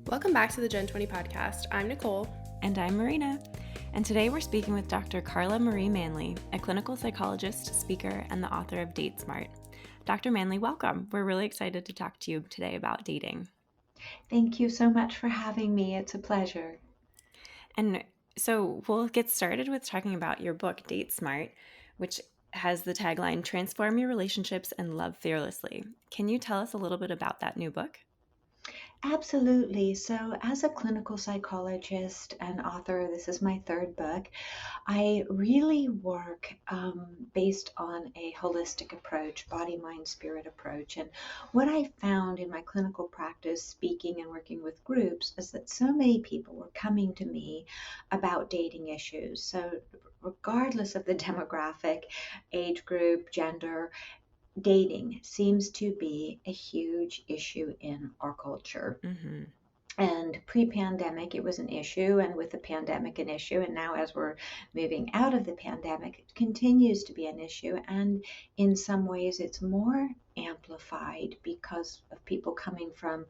Welcome back to the Gen 20 podcast. I'm Nicole. And I'm Marina. And today we're speaking with Dr. Carla Marie Manley, a clinical psychologist, speaker, and the author of Date Smart. Dr. Manley, welcome. We're really excited to talk to you today about dating. Thank you so much for having me. It's a pleasure. And so we'll get started with talking about your book, Date Smart, which has the tagline, Transform Your Relationships and Love Fearlessly. Can you tell us a little bit about that new book? Absolutely. So, as a clinical psychologist and author, this is my third book. I really work based on a holistic approach, body, mind, spirit approach. And what I found in my clinical practice, speaking and working with groups, is that so many people were coming to me about dating issues. So, regardless of the demographic, age group, gender, dating seems to be a huge issue in our culture. Mm-hmm. And pre-pandemic, it was an issue, and with the pandemic, an issue. And now, as we're moving out of the pandemic, it continues to be an issue. And in some ways, it's more amplified because of people coming from,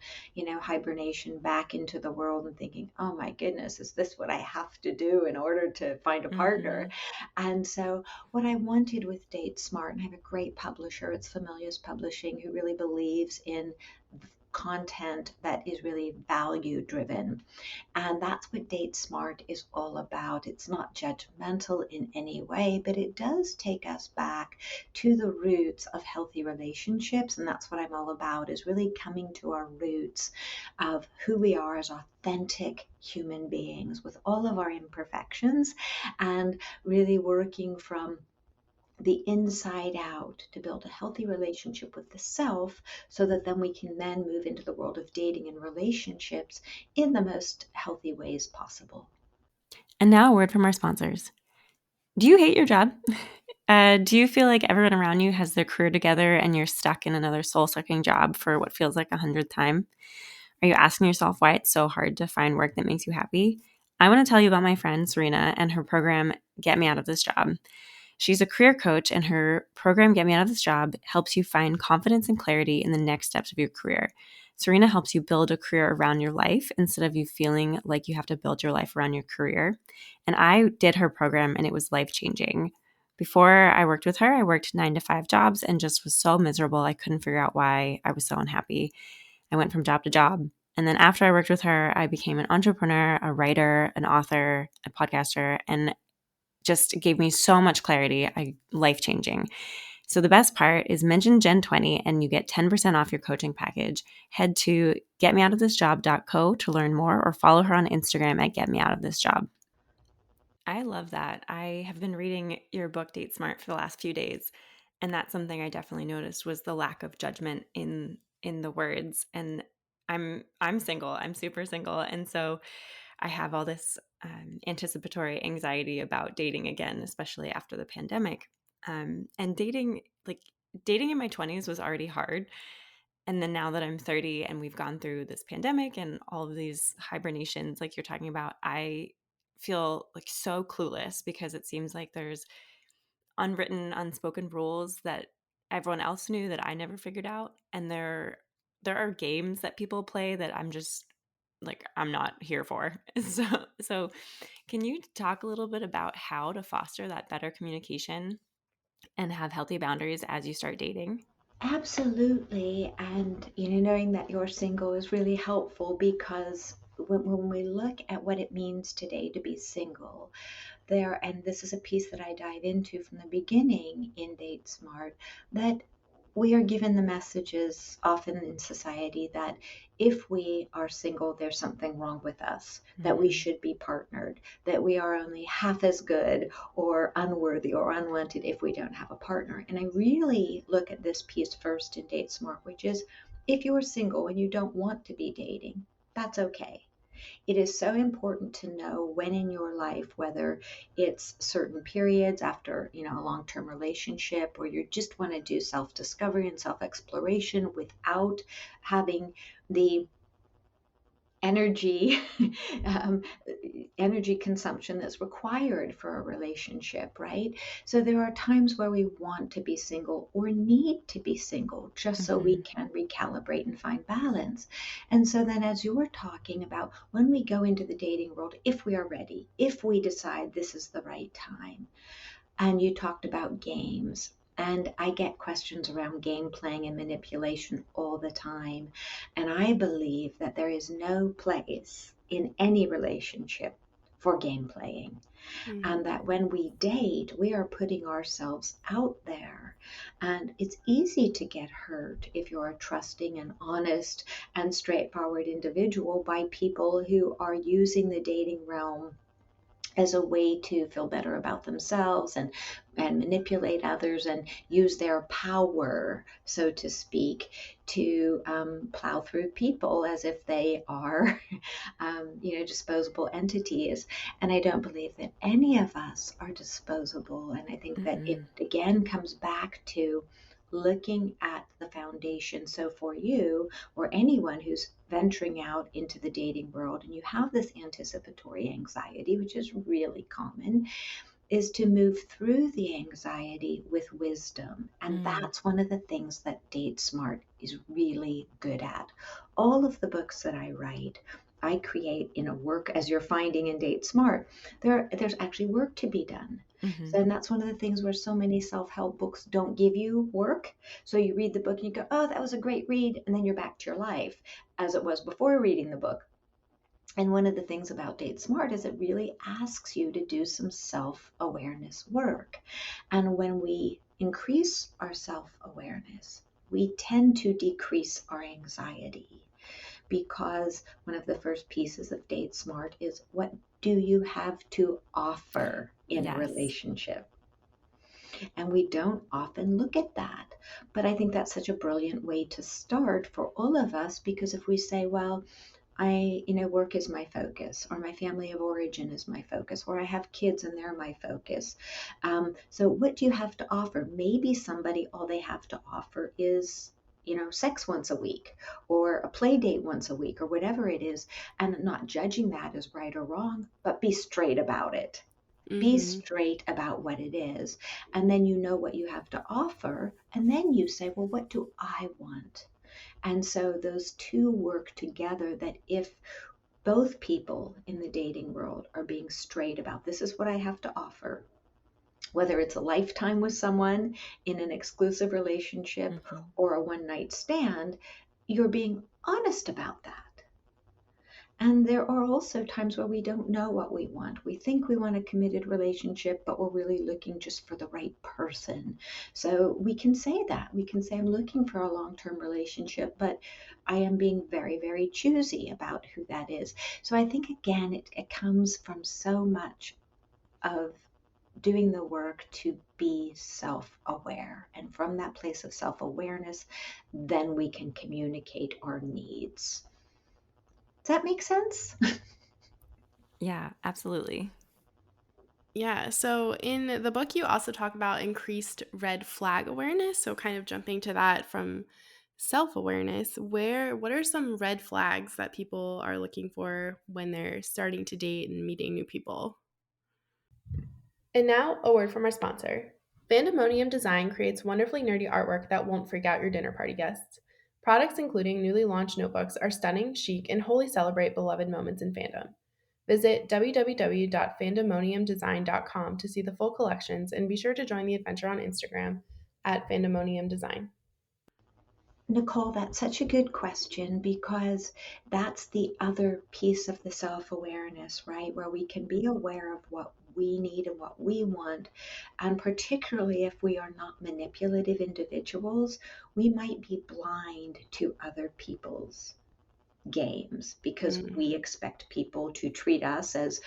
hibernation back into the world and thinking, oh my goodness, is this what I have to do in order to find a partner? And so, what I wanted with Date Smart, and I have a great publisher, it's Familius Publishing, who really believes in content that is really value driven. And that's what Date Smart is all about. It's not judgmental in any way, but it does take us back to the roots of healthy relationships. And that's what I'm all about, is really coming to our roots of who we are as authentic human beings with all of our imperfections, and really working from the inside out to build a healthy relationship with the self, so that then we can then move into the world of dating and relationships in the most healthy ways possible. And now a word from our sponsors. Do you hate your job? Do you feel like everyone around you has their career together and you're stuck in another soul-sucking job for what feels like 100th time? Are you asking yourself why it's so hard to find work that makes you happy? I want to tell you about my friend Serena and her program, Get Me Out of This Job. She's a career coach, and her program, Get Me Out of This Job, helps you find confidence and clarity in the next steps of your career. Serena helps you build a career around your life instead of you feeling like you have to build your life around your career. And I did her program, and it was life-changing. Before I worked with her, I worked 9-to-5 jobs and just was so miserable. I couldn't figure out why I was so unhappy. I went from job to job. And then after I worked with her, I became an entrepreneur, a writer, an author, a podcaster, and just gave me so much clarity, life-changing. So the best part is mention Gen20 and you get 10% off your coaching package. Head to getmeoutofthisjob.co to learn more, or follow her on Instagram at getmeoutofthisjob. I love that. I have been reading your book, Date Smart, for the last few days, and that's something I definitely noticed was the lack of judgment in the words. And I'm single. I'm super single, and so I have all this anticipatory anxiety about dating again, especially after the pandemic. And dating in my 20s was already hard. And then now that I'm 30 and we've gone through this pandemic and all of these hibernations, like you're talking about, I feel like so clueless because it seems like there's unwritten, unspoken rules that everyone else knew that I never figured out. And there are games that people play that I'm just like, I'm not here for. So can you talk a little bit about how to foster that better communication and have healthy boundaries as you start dating? Absolutely. And, knowing that you're single is really helpful, because when we look at what it means today to be single, and this is a piece that I dive into from the beginning in Date Smart, that we are given the messages often in society that if we are single, there's something wrong with us, that we should be partnered, that we are only half as good or unworthy or unwanted if we don't have a partner. And I really look at this piece first in Date Smart, which is, if you're single and you don't want to be dating, that's okay. It is so important to know when in your life, whether it's certain periods after, a long-term relationship, or you just want to do self-discovery and self-exploration without having the energy um, energy consumption that's required for a relationship, right? So there are times where we want to be single or need to be single just so we Mhm. can recalibrate and find balance. And so then, as you were talking about, when we go into the dating world, if we are ready, if we decide this is the right time, and you talked about games. And I get questions around game playing and manipulation all the time. And I believe that there is no place in any relationship for game playing. Mm. And that when we date, we are putting ourselves out there. And it's easy to get hurt if you're a trusting and honest and straightforward individual by people who are using the dating realm as a way to feel better about themselves and manipulate others and use their power, so to speak, to plow through people as if they are, disposable entities. And I don't believe that any of us are disposable. And I think that it Mm-mm. again comes back to looking at the foundation. So for you or anyone who's venturing out into the dating world and you have this anticipatory anxiety, which is really common, is to move through the anxiety with wisdom. And Mm. that's one of the things that Date Smart is really good at. All of the books that I write, I create in a work, as you're finding in Date Smart, there's actually work to be done. So, Mhm. and that's one of the things where so many self-help books don't give you work. So you read the book and you go, oh, that was a great read. And then you're back to your life as it was before reading the book. And one of the things about Date Smart is it really asks you to do some self awareness work. And when we increase our self awareness, we tend to decrease our anxiety because one of the first pieces of Date Smart is what do you have to offer in a Yes. relationship? And we don't often look at that. But I think that's such a brilliant way to start for all of us because if we say, well, work is my focus, or my family of origin is my focus, or I have kids and they're my focus. So, what do you have to offer? Maybe somebody, all they have to offer is, sex once a week, or a play date once a week, or whatever it is, and not judging that as right or wrong, but be straight about it. Be Mm-hmm. straight about what it is. And then you know what you have to offer. And then you say, well, what do I want? And so those two work together that if both people in the dating world are being straight about this is what I have to offer, whether it's a lifetime with someone in an exclusive relationship Mhm. or a one night stand, you're being honest about that. And there are also times where we don't know what we want. We think we want a committed relationship, but we're really looking just for the right person. So we can say that. We can say, I'm looking for a long term relationship, but I am being very, very choosy about who that is. So I think, again, it comes from so much of doing the work to be self aware. And from that place of self awareness, then we can communicate our needs. Does that make sense? Yeah, absolutely. Yeah. So in the book, you also talk about increased red flag awareness. So kind of jumping to that from self-awareness, what are some red flags that people are looking for when they're starting to date and meeting new people? And now, a word from our sponsor. Vandemonium Design creates wonderfully nerdy artwork that won't freak out your dinner party guests. Products including newly launched notebooks are stunning, chic, and wholly celebrate beloved moments in fandom. Visit www.fandemoniumdesign.com to see the full collections and be sure to join the adventure on Instagram at Fandemonium Design. Nicole, that's such a good question because that's the other piece of the self awareness, right? Where we can be aware of what we need and what we want. And particularly if we are not manipulative individuals, we might be blind to other people's games because Mm. we expect people to treat us as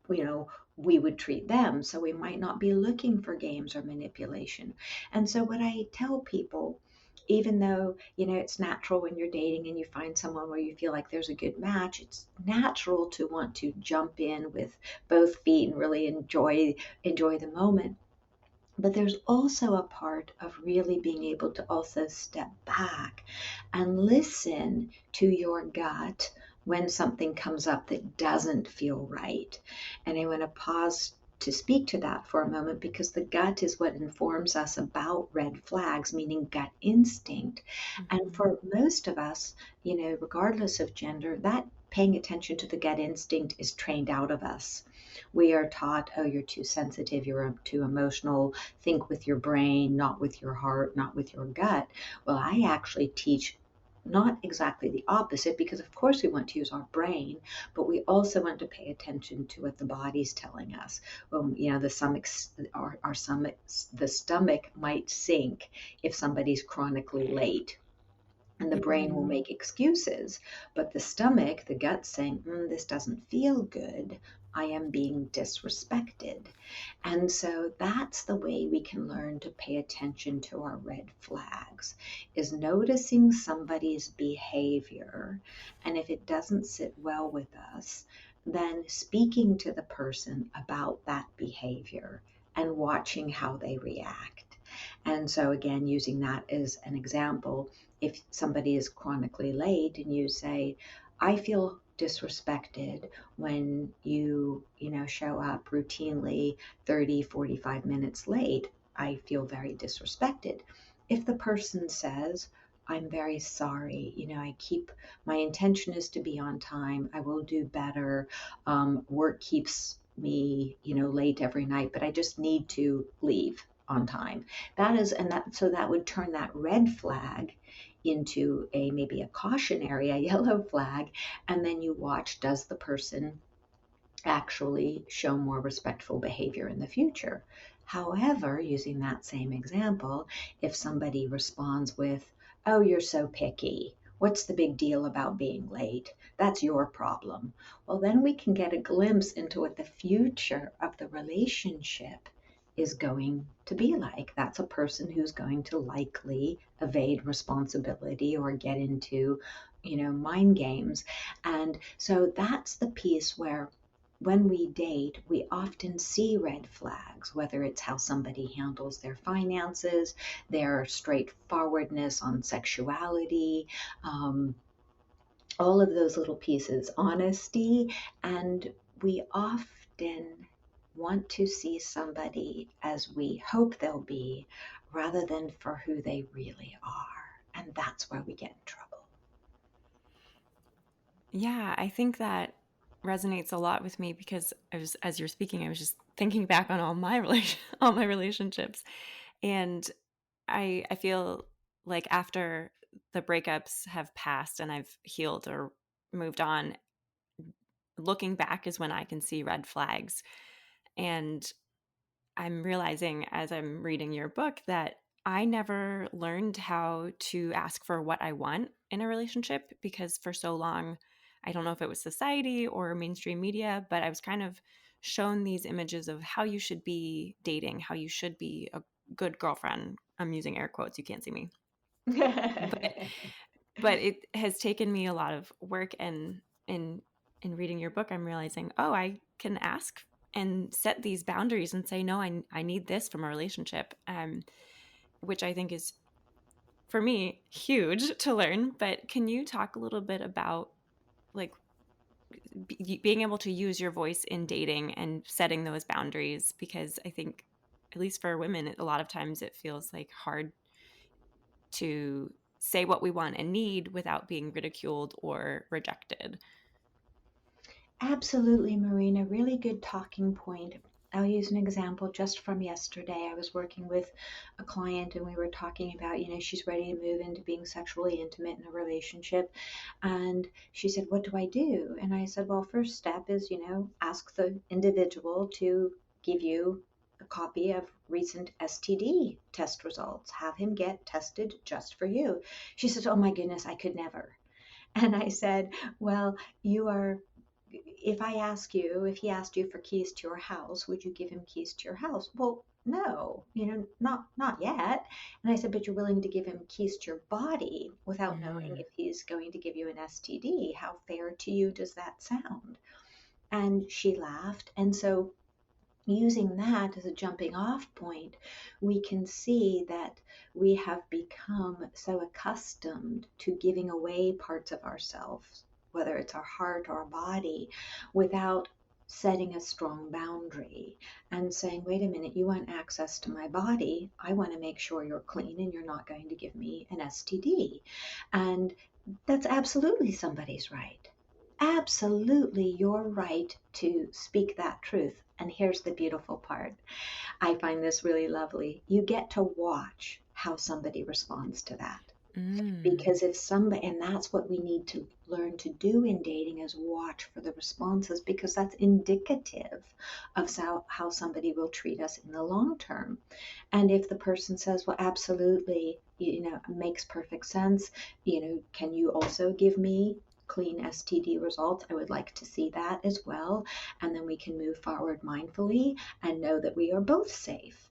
we would treat them. So we might not be looking for games or manipulation. And so what I tell people, even though, it's natural when you're dating and you find someone where you feel like there's a good match, it's natural to want to jump in with both feet and really enjoy the moment. But there's also a part of really being able to also step back and listen to your gut when something comes up that doesn't feel right. And I want to pause to speak to that for a moment because the gut is what informs us about red flags, meaning gut instinct. And Mhm. for most of us, regardless of gender, that paying attention to the gut instinct is trained out of us. We are taught, oh, you're too sensitive, you're too emotional, think with your brain, not with your heart, not with your gut. Well, I actually teach not exactly the opposite because of course we want to use our brain, but we also want to pay attention to what the body's telling us. The stomach, the stomach might sink if somebody's chronically late, and the brain will Mhm. make excuses. But the stomach, the gut's saying, this doesn't feel good. I am being disrespected. And so that's the way we can learn to pay attention to our red flags, is noticing somebody's behavior. And if it doesn't sit well with us, then speaking to the person about that behavior and watching how they react. And so, again, using that as an example, if somebody is chronically late and you say, I feel disrespected when you show up routinely 30, 45 minutes late. I feel very disrespected. If the person says, I'm very sorry, my intention is to be on time, I will do better. Work keeps me, late every night, but I just need to leave on time. So that would turn that red flag into maybe a cautionary, a yellow flag, and then you watch, does the person actually show more respectful behavior in the future? However, using that same example, if somebody responds with, oh, you're so picky, what's the big deal about being late? That's your problem. Well, then we can get a glimpse into what the future of the relationship is going to be like. That's a person who's going to likely evade responsibility or get into, mind games. And so that's the piece where when we date, we often see red flags, whether it's how somebody handles their finances, their straightforwardness on sexuality, um, all of those little pieces, honesty, and we often want to see somebody as we hope they'll be rather than for who they really are. And that's where we get in trouble. Yeah, I think that resonates a lot with me because as you're speaking, I was just thinking back on all my all my relationships, and I feel like after the breakups have passed and I've healed or moved on, looking back is when I can see red flags. And I'm realizing as I'm reading your book that I never learned how to ask for what I want in a relationship because for so long, I don't know if it was society or mainstream media, but I was kind of shown these images of how you should be dating, how you should be a good girlfriend. I'm using air quotes, you can't see me. But but it has taken me a lot of work, and in reading your book I'm realizing, oh, I can ask and set these boundaries and say, no, I need this from a relationship, which I think is, for me, huge to learn. But can you talk a little bit about, like, being able to use your voice in dating and setting those boundaries? Because I think, at least for women, a lot of times it feels like hard to say what we want and need without being ridiculed or rejected. Absolutely, Marina. Really good talking point. I'll use an example just from yesterday. I was working with a client and we were talking about, she's ready to move into being sexually intimate in a relationship. And she said, what do I do? And I said, well, first step is, ask the individual to give you a copy of recent STD test results. Have him get tested just for you. She says, oh my goodness, I could never. And I said, well, you are, if he asked you for keys to your house, would you give him keys to your house? Well, no, not yet. And I said, but you're willing to give him keys to your body without knowing Mm. if he's going to give you an STD. How fair to you does that sound? And she laughed. And so using that as a jumping off point, we can see that we have become so accustomed to giving away parts of ourselves whether it's our heart or our body, without setting a strong boundary and saying, wait a minute, you want access to my body. I want to make sure you're clean and you're not going to give me an STD. And that's absolutely somebody's right. Absolutely your right to speak that truth. And here's the beautiful part. I find this really lovely. You get to watch how somebody responds to that. Mm. Because if somebody, and that's what we need to learn to do in dating, is watch for the responses, because that's indicative of how somebody will treat us in the long term. And if the person says, well, absolutely, makes perfect sense, can you also give me clean STD results? I would like to see that as well. And then we can move forward mindfully and know that we are both safe.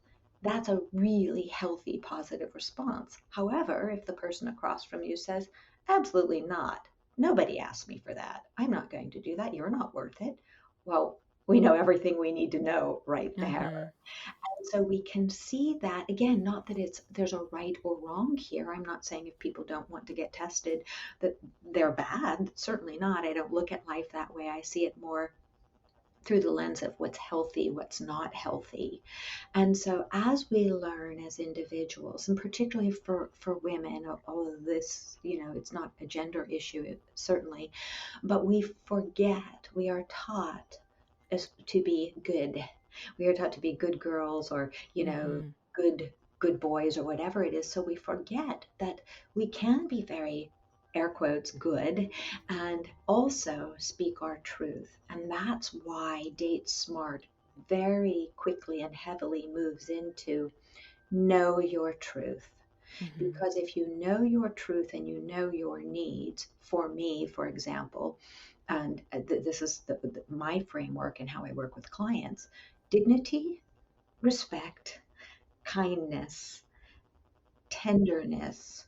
That's a really healthy, positive response. However, if the person across from you says, absolutely not, nobody asked me for that, I'm not going to do that, you're not worth it, well, we know everything we need to know right there. Mm-hmm. And so we can see that, again, not that there's a right or wrong here. I'm not saying if people don't want to get tested that they're bad. Certainly not. I don't look at life that way. I see it more through the lens of what's healthy, what's not healthy. And so as we learn as individuals, and particularly for women, although this, it's not a gender issue, certainly, but we are taught as to be good. We are taught to be good girls, or, Mm-hmm. good boys, or whatever it is. So we forget that we can be very, air quotes, good, and also speak our truth. And that's why Date Smart very quickly and heavily moves into know your truth. Mm-hmm. Because if you know your truth and you know your needs, for me, for example, and this is my framework and how I work with clients: dignity, respect, kindness, tenderness,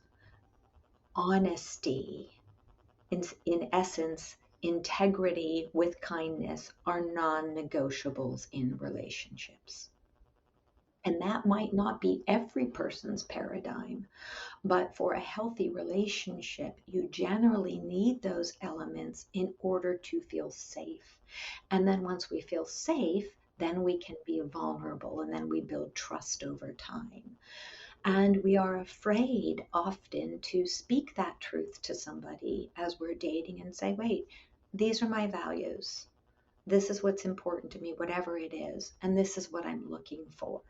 honesty, in essence, integrity with kindness are non negotiables in relationships. And that might not be every person's paradigm, but for a healthy relationship, you generally need those elements in order to feel safe. And then once we feel safe, then we can be vulnerable, and then we build trust over time. And we are afraid often to speak that truth to somebody as we're dating and say, wait, these are my values. This is what's important to me, whatever it is. And this is what I'm looking for.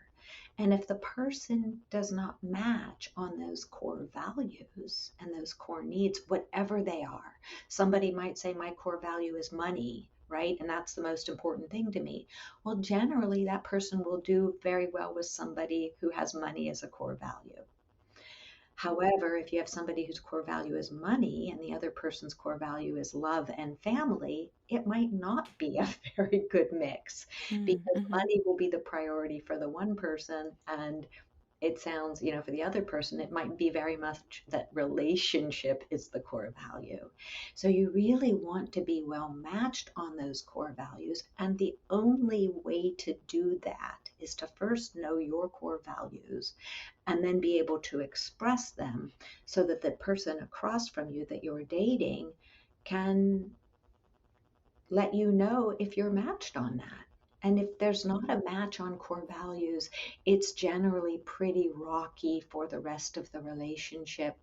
And if the person does not match on those core values and those core needs, whatever they are, somebody might say, my core value is money, right? And that's the most important thing to me. Well, generally, that person will do very well with somebody who has money as a core value. However, if you have somebody whose core value is money and the other person's core value is love and family, it might not be a very good mix, because Mm-hmm. money will be the priority for the one person, and it sounds, for the other person, it might be very much that relationship is the core value. So you really want to be well matched on those core values. And the only way to do that is to first know your core values and then be able to express them so that the person across from you that you're dating can let you know if you're matched on that. And if there's not a match on core values, it's generally pretty rocky for the rest of the relationship.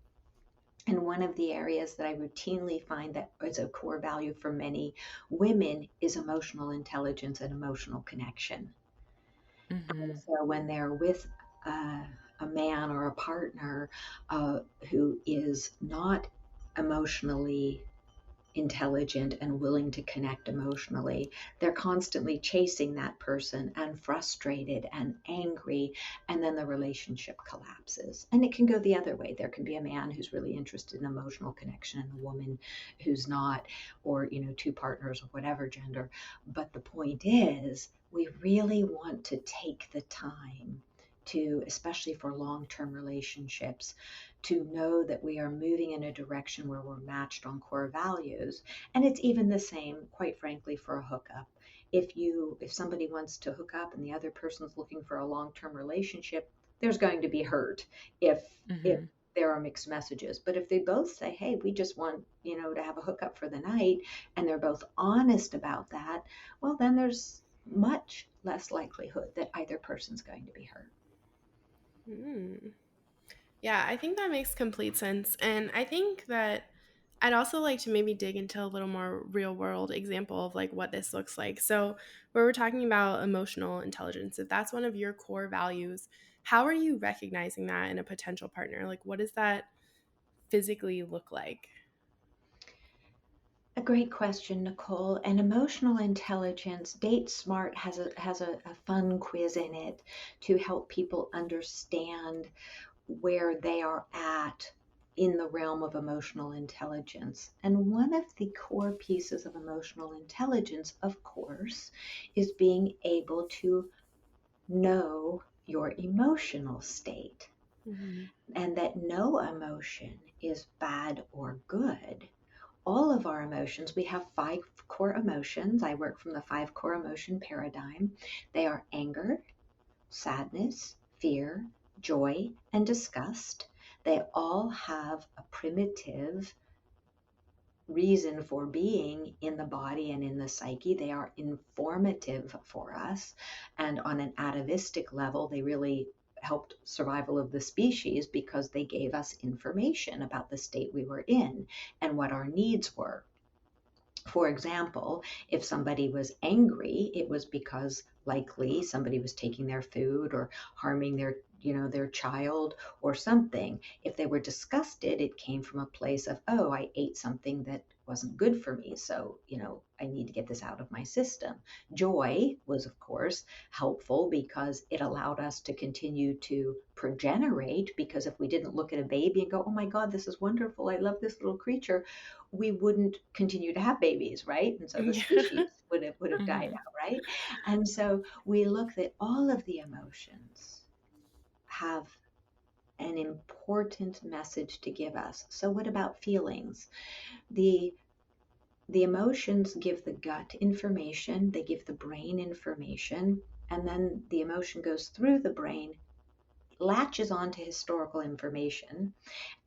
And one of the areas that I routinely find that is a core value for many women is emotional intelligence and emotional connection. Mm-hmm. So when they're with uh, a man or a partner who is not emotionally intelligent and willing to connect emotionally, they're constantly chasing that person and frustrated and angry, and then the relationship collapses. And it can go the other way. There can be a man who's really interested in emotional connection and a woman who's not, or, two partners of whatever gender. But the point is, we really want to take the time to, especially for long-term relationships, to know that we are moving in a direction where we're matched on core values. And it's even the same, quite frankly, for a hookup. If somebody wants to hook up and the other person's looking for a long-term relationship, there's going to be hurt if Mm-hmm. there are mixed messages. But if they both say, hey, we just want, to have a hookup for the night, and they're both honest about that, well, then there's much less likelihood that either person's going to be hurt. Mm. Yeah, I think that makes complete sense. And I think that I'd also like to maybe dig into a little more real world example of like what this looks like. So, where we're talking about emotional intelligence, if that's one of your core values, how are you recognizing that in a potential partner? Like, what does that physically look like? A great question, Nicole. And emotional intelligence, Date Smart has a fun quiz in it to help people understand where they are at in the realm of emotional intelligence. And one of the core pieces of emotional intelligence, of course, is being able to know your emotional state, Hmm. and that no emotion is bad or good. All of our emotions, we have 5 core emotions. I work from the 5 core emotion paradigm. They are anger, sadness, fear, joy, and disgust. They all have a primitive reason for being in the body and in the psyche. They are informative for us. And on an atavistic level, they really helped survival of the species because they gave us information about the state we were in and what our needs were. For example, if somebody was angry, it was because likely somebody was taking their food or harming their child or something. If they were disgusted, it came from a place of, oh, I ate something that wasn't good for me, so I need to get this out of my system. Joy was, of course, helpful because it allowed us to continue to progenerate, because if we didn't look at a baby and go, oh my God, this is wonderful, I love this little creature, we wouldn't continue to have babies, right? And so the Yeah. species would have died Mhm. out, right? And so we look that all of the emotions have an important message to give us. So what about feelings? The the emotions give the gut information, they give the brain information, and then the emotion goes through the brain, latches onto historical information,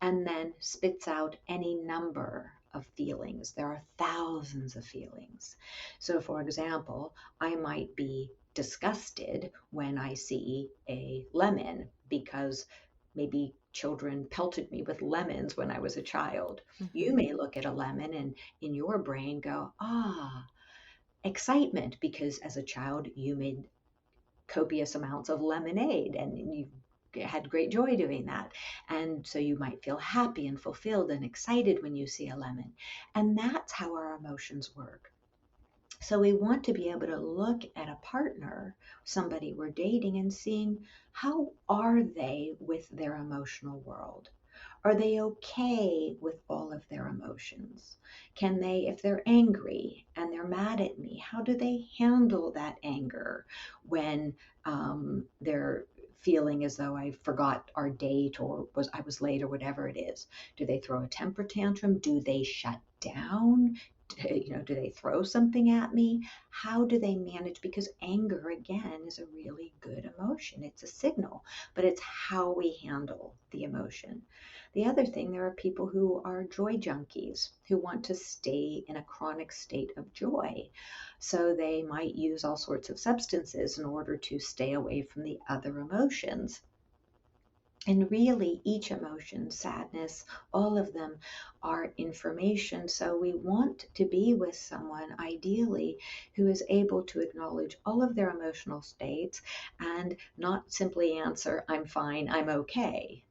and then spits out any number of feelings. There are thousands of feelings. So, for example, I might be disgusted when I see a lemon because maybe children pelted me with lemons when I was a child. You Mhm. may look at a lemon and in your brain go, excitement, because as a child you made copious amounts of lemonade and you had great joy doing that. And so you might feel happy and fulfilled and excited when you see a lemon. And that's how our emotions work. So we want to be able to look at a partner, somebody we're dating, and seeing how are they with their emotional world? Are they okay with all of their emotions? Can they, if they're angry and they're mad at me, how do they handle that anger when they're feeling as though I forgot our date or I was late or whatever it is? Do they throw a temper tantrum? Do they shut down? Do they throw something at me? How do they manage? Because anger, again, is a really good emotion. It's a signal, but it's how we handle the emotion. The other thing, there are people who are joy junkies who want to stay in a chronic state of joy. So they might use all sorts of substances in order to stay away from the other emotions. And really, each emotion, sadness, all of them are information. So we want to be with someone, ideally, who is able to acknowledge all of their emotional states and not simply answer, I'm fine, I'm okay,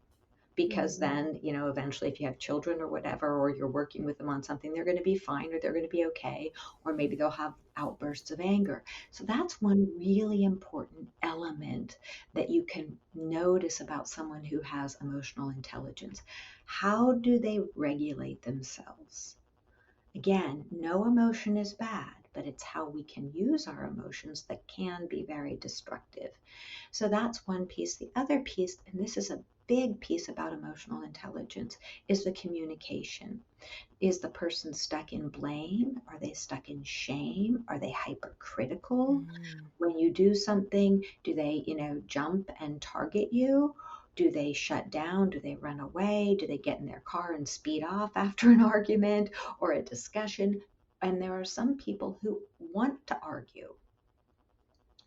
because Mhm. then eventually if you have children or whatever, or you're working with them on something, they're going to be fine or they're going to be okay, or maybe they'll have outbursts of anger. So that's one really important element that you can notice about someone who has emotional intelligence. How do they regulate themselves? Again, no emotion is bad, but it's how we can use our emotions that can be very destructive. So that's one piece. The other piece, and this is a big piece about emotional intelligence, is the communication. Is the person stuck in blame? Are they stuck in shame? Are they hypercritical? Mm. When you do something, do they, jump and target you? Do they shut down? Do they run away? Do they get in their car and speed off after an argument or a discussion? And there are some people who want to argue,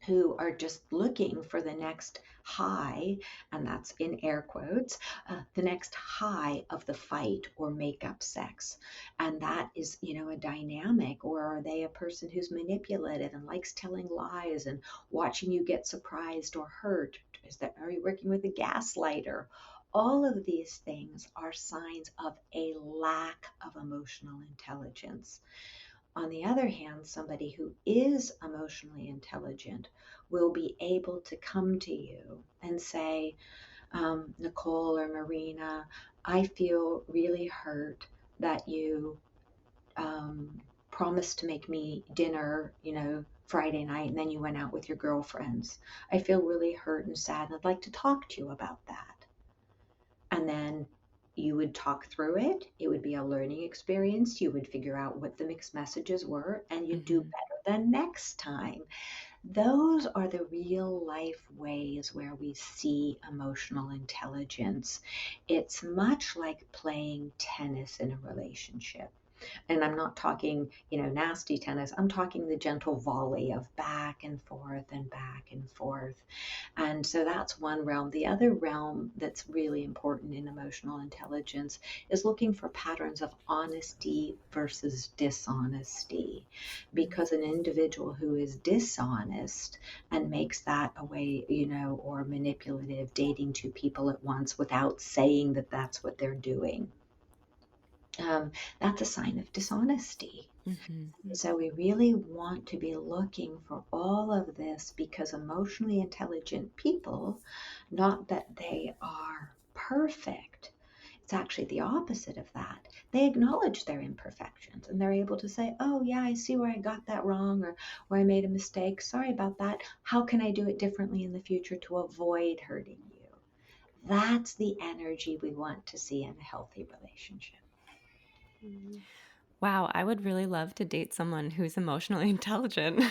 who are just looking for the next high, and that's in air quotes, the next high of the fight or make-up sex. And that is, a dynamic. Or are they a person who's manipulative and likes telling lies and watching you get surprised or hurt? Are you working with a gaslighter? All of these things are signs of a lack of emotional intelligence. On the other hand, somebody who is emotionally intelligent will be able to come to you and say, Nicole or Marina, I feel really hurt that you promised to make me dinner, Friday night, and then you went out with your girlfriends. I feel really hurt and sad, and I'd like to talk to you about that. And then you would talk through it. It would be a learning experience. You would figure out what the mixed messages were, and you'd do Mhm. better the next time. Those are the real life ways where we see emotional intelligence. It's much like playing tennis in a relationship. And I'm not talking, nasty tennis. I'm talking the gentle volley of back and forth and back and forth. And so that's one realm. The other realm that's really important in emotional intelligence is looking for patterns of honesty versus dishonesty. Mm. Because an individual who is dishonest and makes that a way, or manipulative, dating two people at once without saying that that's what they're doing, that's a sign of dishonesty. Mhm. So we really want to be looking for all of this, because emotionally intelligent people, not that they are perfect, it's actually the opposite of that. They acknowledge their imperfections and they're able to say, oh, yeah, I see where I got that wrong, or where I made a mistake. Sorry about that. How can I do it differently in the future to avoid hurting you? That's the energy we want to see in a healthy relationship. Mhm. Wow, I would really love to date someone who's emotionally intelligent.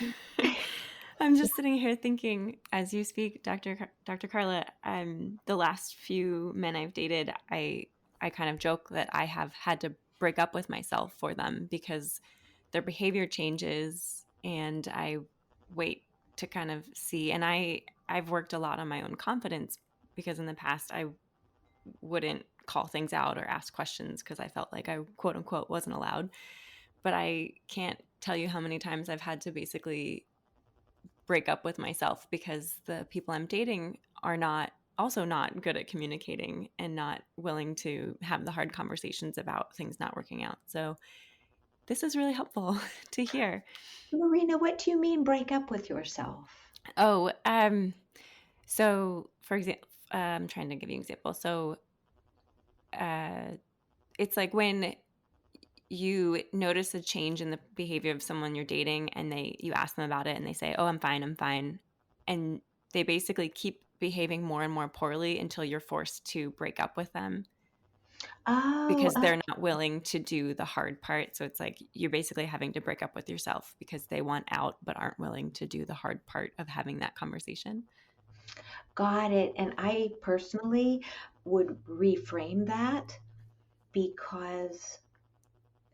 I'm just sitting here thinking, as you speak, Dr. Carla, the last few men I've dated, I kind of joke that I have had to break up with myself for them because their behavior changes and I wait to kind of see. And I've worked a lot on my own confidence because in the past I wouldn't call things out or ask questions because I felt like I quote unquote wasn't allowed. But I can't tell you how many times I've had to basically break up with myself because the people I'm dating are not good at communicating and not willing to have the hard conversations about things not working out. So this is really helpful to hear. Marina, what do you mean break up with yourself? Oh, so for example, I'm trying to give you an example. So uh, it's like when you notice a change in the behavior of someone you're dating and you ask them about it and they say, "Oh, I'm fine." And they basically keep behaving more and more poorly until you're forced to break up with them Oh, because they're not willing to do the hard part. So it's like you're basically having to break up with yourself because they want out but aren't willing to do the hard part of having that conversation. got it. And I personally would reframe that, because,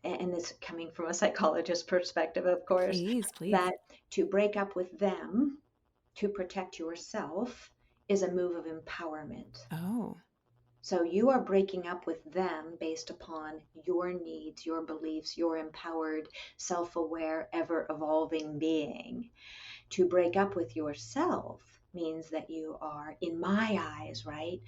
and this coming from a psychologist perspective, of course, Please, please. that to break up with them to protect yourself is a move of empowerment. Oh. So you are breaking up with them based upon your needs, your beliefs, your empowered, self aware, ever evolving being. To break up with yourself means that you are, in my eyes, right?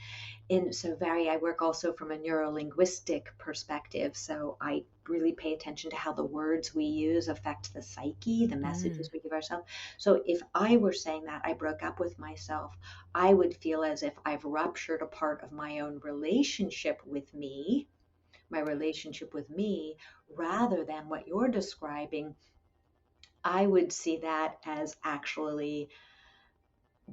I work also from a neuro-linguistic perspective. So I really pay attention to how the words we use affect the psyche, the Mm. messages we give ourselves. So if I were saying that I broke up with myself, I would feel as if I've ruptured a part of my own relationship with me, my relationship with me, rather than what you're describing. I would see that as actually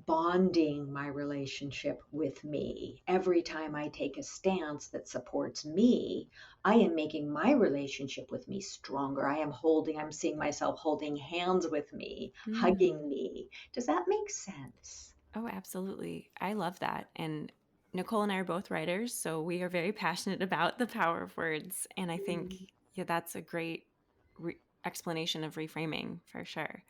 bonding my relationship with me. Every time I take a stance that supports me, I am making my relationship with me stronger. I'm seeing myself holding hands with me, Mm. hugging me. Does that make sense? Oh, absolutely. I love that. And Nicole and I are both writers, so we are very passionate about the power of words. And I think, Mm. yeah, that's a great explanation of reframing for sure.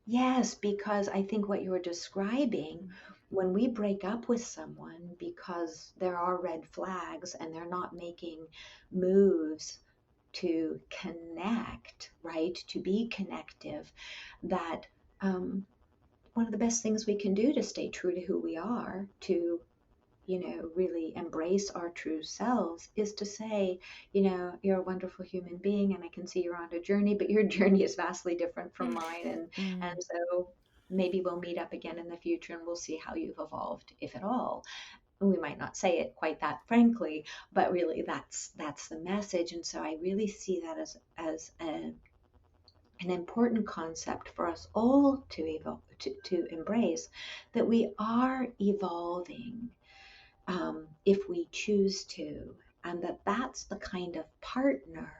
Yes, because I think what you're describing, when we break up with someone because there are red flags and they're not making moves to connect, right? To be connective, that one of the best things we can do to stay true to who we are, to really embrace our true selves is to say, you're a wonderful human being and I can see you're on a journey, but your journey is vastly different from mine. And Mm. so maybe we'll meet up again in the future and we'll see how you've evolved, if at all. And we might not say it quite that frankly, but really that's the message. And so I really see that as an important concept for us all to to embrace, that we are evolving if we choose to, and that's the kind of partner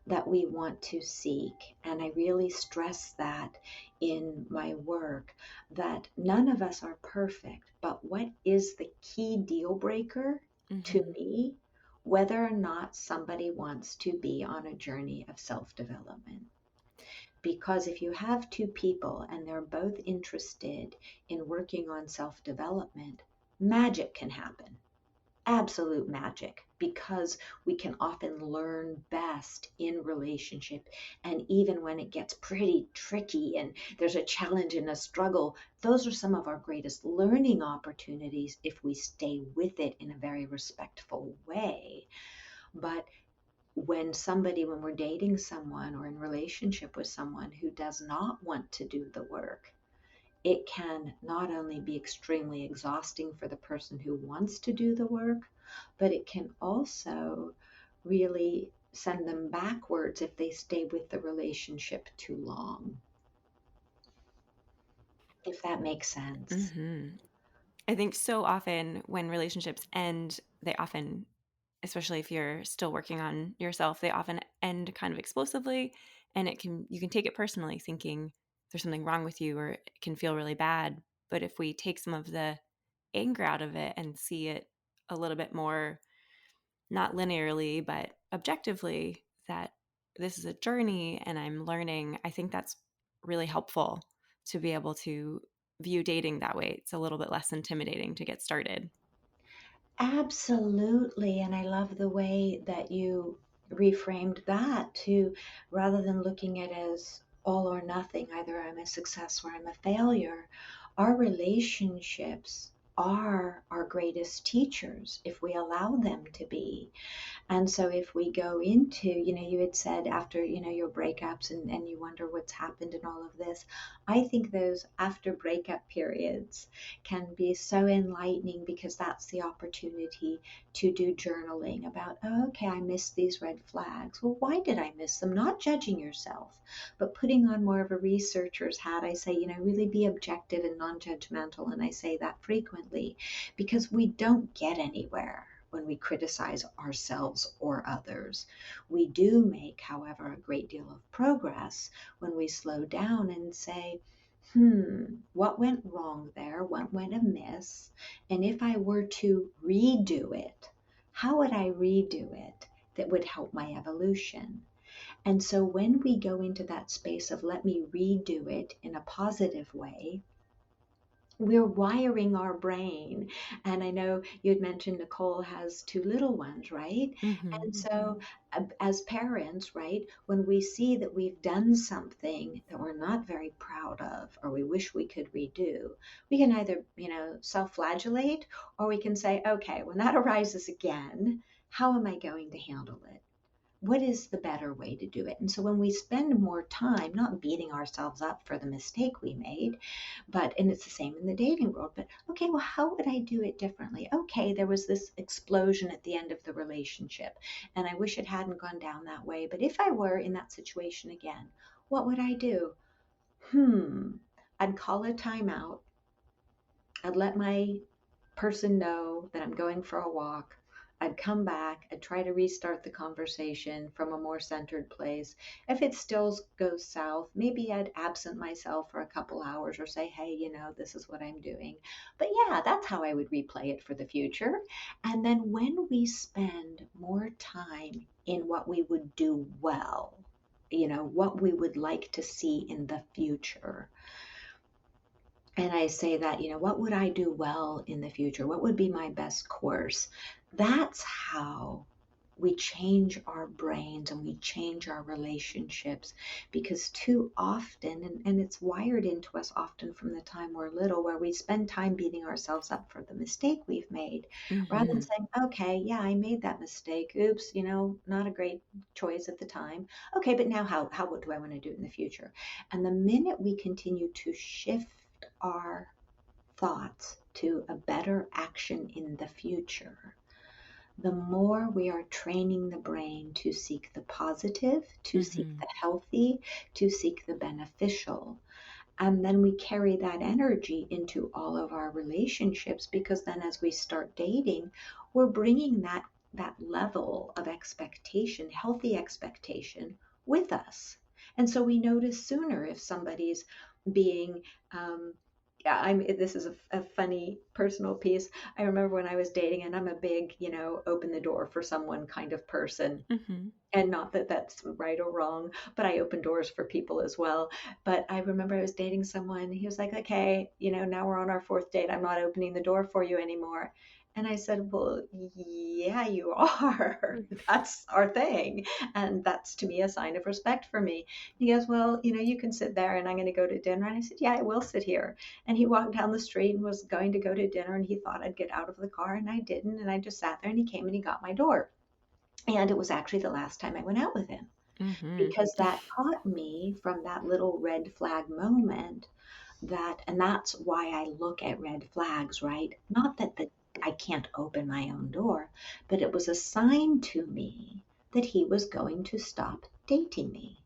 that we want to seek. And I really stress that in my work, that none of us are perfect, but what is the key deal breaker to Hmm. me? Whether or not somebody wants to be on a journey of self development. Because if you have two people and they're both interested in working on self development, magic can happen, absolute magic, because we can often learn best in relationship. And even when it gets pretty tricky and there's a challenge and a struggle, those are some of our greatest learning opportunities if we stay with it in a very respectful way. But when we're dating someone or in relationship with someone who does not want to do the work, it can not only be extremely exhausting for the person who wants to do the work, but it can also really send them backwards if they stay with the relationship too long, if that makes sense. Hmm. I think so often when relationships end, they often, especially if you're still working on yourself, they often end kind of explosively, and you can take it personally, thinking there's something wrong with you or it can feel really bad. But if we take some of the anger out of it and see it a little bit more, not linearly but objectively, that this is a journey and I'm learning, I think that's really helpful to be able to view dating that way. It's a little bit less intimidating to get started. Absolutely. And I love the way that you reframed that to, rather than looking at it as all or nothing, either I'm a success or I'm a failure, our relationships are our greatest teachers if we allow them to be. And so if we go into, you had said after, your breakups and you wonder what's happened and all of this, I think those after breakup periods can be so enlightening because that's the opportunity to do journaling about, oh, okay, I missed these red flags. Well, why did I miss them? Not judging yourself, but putting on more of a researcher's hat. I say, really be objective and non-judgmental. And I say that frequently because we don't get anywhere when we criticize ourselves or others. We do make, however, a great deal of progress when we slow down and say, what went wrong there? What went amiss? And if I were to redo it, how would I redo it that would help my evolution? And so when we go into that space of let me redo it in a positive way, we're wiring our brain. And I know you had mentioned Nicole has two little ones, right? Hmm. And so, as parents, right, when we see that we've done something that we're not very proud of or we wish we could redo, we can either, self flagellate, or we can say, okay, when that arises again, how am I going to handle it? What is the better way to do it? And so when we spend more time not beating ourselves up for the mistake we made, and it's the same in the dating world, but okay, well, how would I do it differently? Okay, there was this explosion at the end of the relationship, and I wish it hadn't gone down that way. But if I were in that situation again, what would I do? I'd call a timeout. I'd let my person know that I'm going for a walk. I'd come back, I'd try to restart the conversation from a more centered place. If it still goes south, maybe I'd absent myself for a couple hours or say, hey, this is what I'm doing. But yeah, that's how I would replay it for the future. And then when we spend more time in what we would do well, what we would like to see in the future, and I say that, what would I do well in the future? What would be my best course? That's how we change our brains and we change our relationships, because too often, and it's wired into us often from the time we're little, where we spend time beating ourselves up for the mistake we've made rather than Mm-hmm. saying, okay, yeah, I made that mistake. Oops, not a great choice at the time. Okay, but now what do I want to do in the future? And the minute we continue to shift our thoughts to a better action in the future, the more we are training the brain to seek the positive, to seek Mm-hmm. the healthy, to seek the beneficial. And then we carry that energy into all of our relationships, because then as we start dating, we're bringing that level of expectation, healthy expectation, with us. And so we notice sooner if somebody's being yeah, this is a funny personal piece. I remember when I was dating, and I'm a big, open the door for someone kind of person, Mm-hmm. and not that that's right or wrong, but I open doors for people as well. But I remember I was dating someone. He was like, okay, now we're on our fourth date. I'm not opening the door for you anymore. And I said, well, yeah, you are. That's our thing. And that's to me a sign of respect for me. He goes, well, you can sit there and I'm going to go to dinner. And I said, yeah, I will sit here. And he walked down the street and was going to go to dinner, and he thought I'd get out of the car, and I didn't. And I just sat there, and he came and he got my door. And it was actually the last time I went out with him, Mm-hmm. because that taught me from that little red flag moment and that's why I look at red flags, right? Not that I can't open my own door, but it was a sign to me that he was going to stop dating me,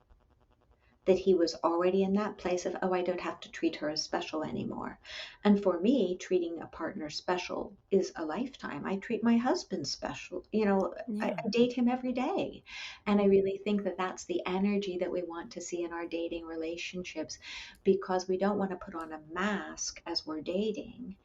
that he was already in that place of, oh, I don't have to treat her as special anymore. And for me, treating a partner special is a lifetime. I treat my husband special. Yeah. I date him every day. And I really think that that's the energy that we want to see in our dating relationships, because we don't want to put on a mask as we're dating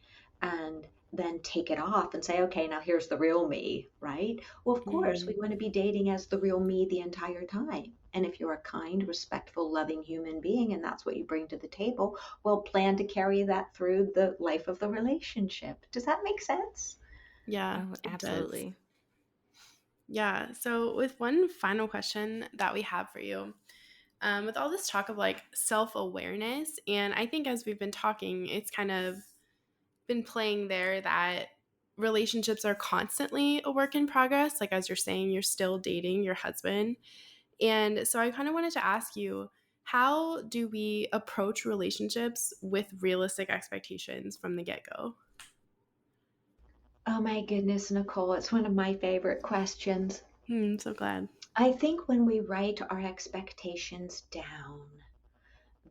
and then take it off and say, okay, now here's the real me, right? Well, of course, we Mm-hmm. want to be dating as the real me the entire time. And if you're a kind, respectful, loving human being, and that's what you bring to the table, well, plan to carry that through the life of the relationship. Does that make sense? Yeah, Oh, it does. absolutely. Yeah. So, with one final question that we have for you, with all this talk of like self awareness, and I think as we've been talking, it's kind of been playing there that relationships are constantly a work in progress. Like, as you're saying, you're still dating your husband. And so, I kind of wanted to ask you, how do we approach relationships with realistic expectations from the get go? Oh my goodness, Nicole, it's one of my favorite questions. Hmm, so glad. I think when we write our expectations down,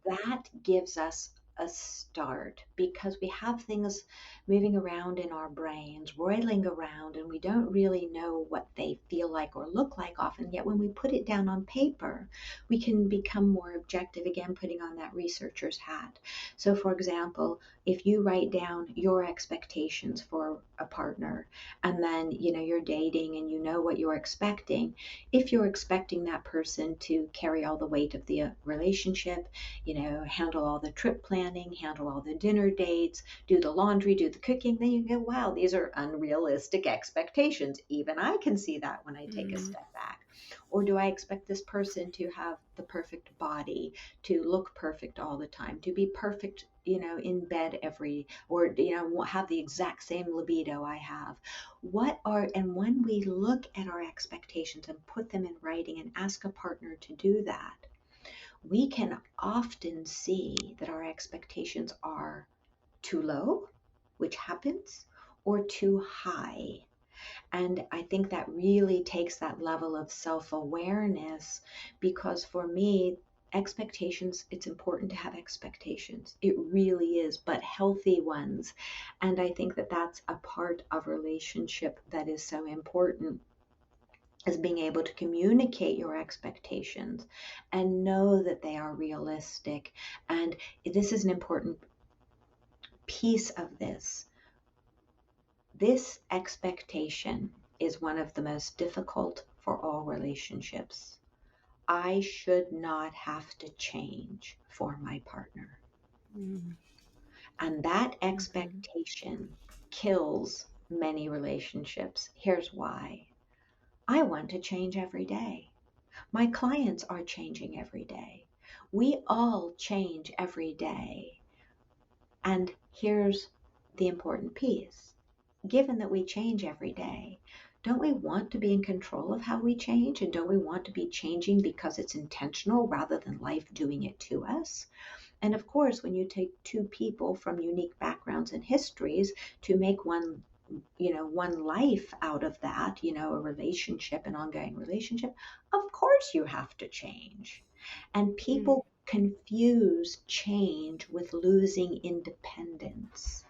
that gives us a start, because we have things moving around in our brains, roiling around, and we don't really know what they feel like or look like often. Yet when we put it down on paper, we can become more objective, again, putting on that researcher's hat. So, for example, if you write down your expectations for a partner, and then you're dating and you know what you're expecting, if you're expecting that person to carry all the weight of the relationship, handle all the trip planning, handle all the dinner dates, do the laundry, do the cooking, then you go, wow, these are unrealistic expectations. Even I can see that when I take a Mm, step back. Or do I expect this person to have the perfect body, to look perfect all the time, to be perfect, in bed or, have the exact same libido I have? And when we look at our expectations and put them in writing and ask a partner to do that, we can often see that our expectations are too low, which happens, or too high. And I think that really takes that level of self awareness, because for me, expectations, it's important to have expectations. It really is, but healthy ones. And I think that that's a part of relationship that is so important, is being able to communicate your expectations and know that they are realistic. And this is an important piece of this. This expectation is one of the most difficult for all relationships. I should not have to change for my partner. Mm-hmm. And that expectation kills many relationships. Here's why. I want to change every day. My clients are changing every day. We all change every day. And here's the important piece. Given that we change every day, don't we want to be in control of how we change? And don't we want to be changing because it's intentional rather than life doing it to us? And of course, when you take two people from unique backgrounds and histories to make one life out of that, a relationship, an ongoing relationship, of course you have to change. And people confuse change with losing independence.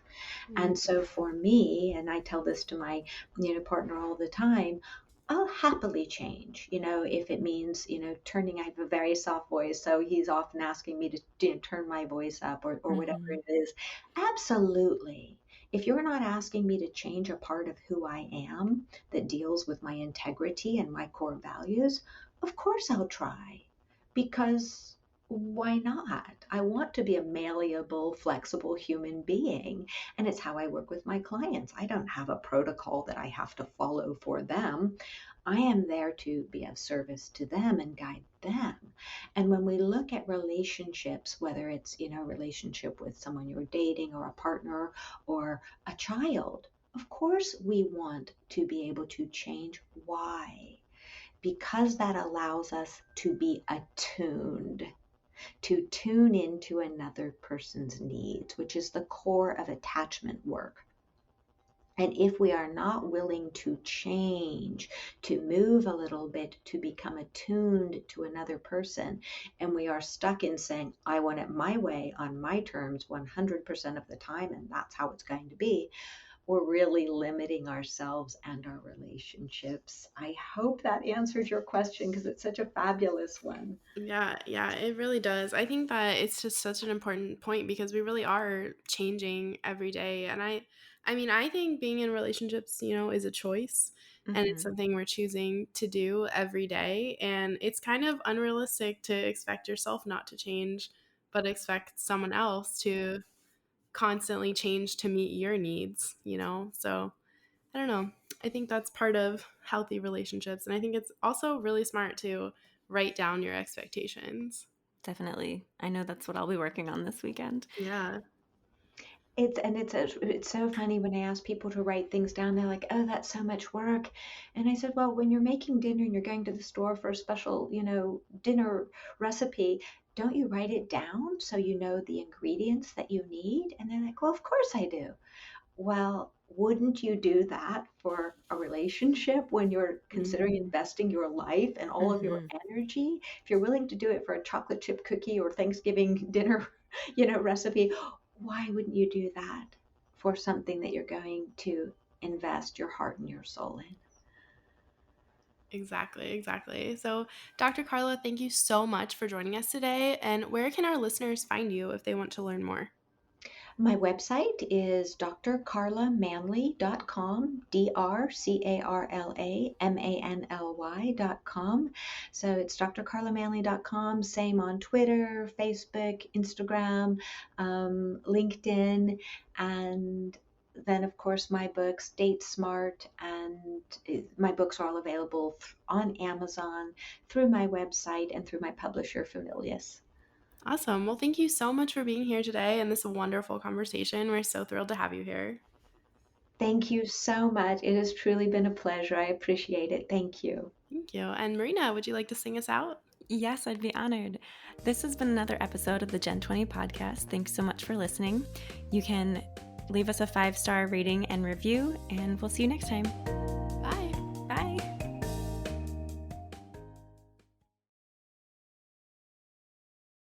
And so for me, and I tell this to my partner all the time, I'll happily change, if it means, turning. I have a very soft voice, so he's often asking me to turn my voice up, or whatever Mm-hmm. it is. Absolutely. If you're not asking me to change a part of who I am that deals with my integrity and my core values, of course I'll try, because why not? I want to be a malleable, flexible human being. And it's how I work with my clients. I don't have a protocol that I have to follow for them. I am there to be of service to them and guide them. And when we look at relationships, whether it's, relationship with someone you're dating or a partner or a child, of course we want to be able to change. Why? Because that allows us to be attuned, to tune into another person's needs, which is the core of attachment work. And if we are not willing to change, to move a little bit, to become attuned to another person, and we are stuck in saying, I want it my way on my terms 100% of the time, and that's how it's going to be, we're really limiting ourselves and our relationships. I hope that answers your question, because it's such a fabulous one. Yeah, it really does. I think that it's just such an important point because we really are changing every day. And I mean, I think being in relationships, is a choice and it's Mm-hmm. something we're choosing to do every day. And it's kind of unrealistic to expect yourself not to change, but expect someone else to constantly change to meet your needs. So I don't know. I think that's part of healthy relationships. And I think it's also really smart to write down your expectations. Definitely. I know that's what I'll be working on this weekend. Yeah. It's so funny when I ask people to write things down. They're like, "Oh, that's so much work." And I said, "Well, when you're making dinner and you're going to the store for a special, dinner recipe, don't you write it down so you know the ingredients that you need?" And they're like, "Well, of course I do." Well, wouldn't you do that for a relationship when you're considering Mm, investing your life and all of your Mm-hmm. energy? If you're willing to do it for a chocolate chip cookie or Thanksgiving dinner, recipe, why wouldn't you do that for something that you're going to invest your heart and your soul in? exactly. So, Dr. Carla, thank you so much for joining us today. And where can our listeners find you if they want to learn more? My website is drcarlamanly.com, drcarlamanly.com. So it's drcarlamanly.com, same on Twitter, Facebook, Instagram, LinkedIn, and then of course my books, Date Smart, and my books are all available on Amazon, through my website, and through my publisher, Familius. Awesome. Well, thank you so much for being here today and this wonderful conversation. We're so thrilled to have you here. Thank you so much. It has truly been a pleasure. I appreciate it. Thank you. Thank you. And Marina, would you like to sing us out? Yes, I'd be honored. This has been another episode of the Gen 20 podcast. Thanks so much for listening. You can leave us a 5-star rating and review, and we'll see you next time.